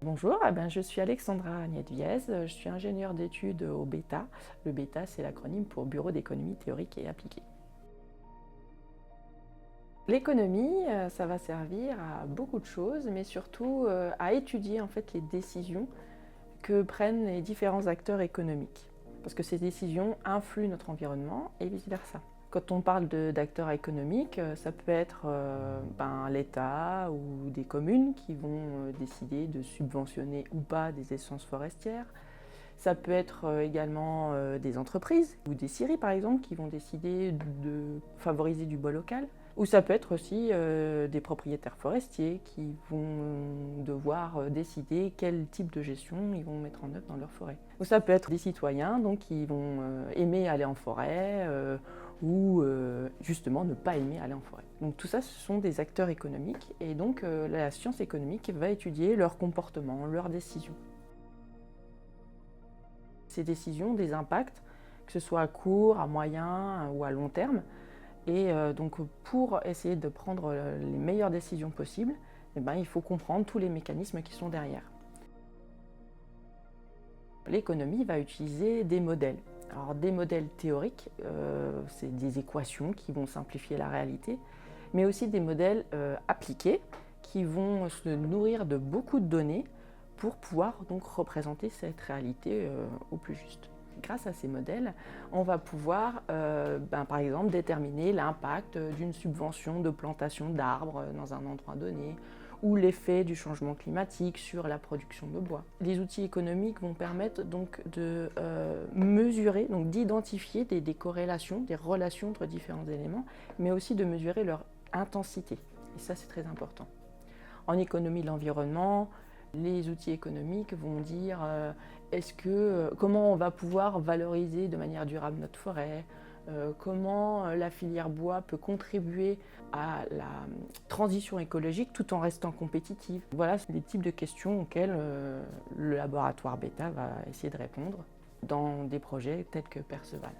Bonjour, je suis Alexandra Niedviez, je suis ingénieure d'études au BETA. Le BETA, c'est l'acronyme pour Bureau d'économie théorique et appliquée. L'économie, ça va servir à beaucoup de choses, mais surtout à étudier en fait les décisions que prennent les différents acteurs économiques. Parce que ces décisions influent notre environnement et vice-versa. Quand on parle d'acteurs économiques, ça peut être l'État ou des communes qui vont décider de subventionner ou pas des essences forestières. Ça peut être également des entreprises ou des scieries par exemple qui vont décider de favoriser du bois local. Ou ça peut être aussi des propriétaires forestiers qui vont devoir décider quel type de gestion ils vont mettre en œuvre dans leur forêt. Ou ça peut être des citoyens donc, qui vont aimer aller en forêt ou justement ne pas aimer aller en forêt. Donc tout ça, ce sont des acteurs économiques et donc la science économique va étudier leur comportement, leurs décisions. Ces décisions, des impacts, que ce soit à court, à moyen ou à long terme. Et donc pour essayer de prendre les meilleures décisions possibles, il faut comprendre tous les mécanismes qui sont derrière. L'économie va utiliser des modèles. Alors des modèles théoriques, c'est des équations qui vont simplifier la réalité, mais aussi des modèles appliqués qui vont se nourrir de beaucoup de données pour pouvoir donc représenter cette réalité au plus juste. Grâce à ces modèles, on va pouvoir par exemple déterminer l'impact d'une subvention de plantation d'arbres dans un endroit donné ou l'effet du changement climatique sur la production de bois. Les outils économiques vont permettre donc de mesurer, donc d'identifier des corrélations, des relations entre différents éléments, mais aussi de mesurer leur intensité. Et ça, c'est très important. En économie de l'environnement, les outils économiques vont dire comment on va pouvoir valoriser de manière durable notre forêt, comment la filière bois peut contribuer à la transition écologique tout en restant compétitive. Voilà, c'est des types de questions auxquelles le laboratoire BETA va essayer de répondre dans des projets tels que Perceval.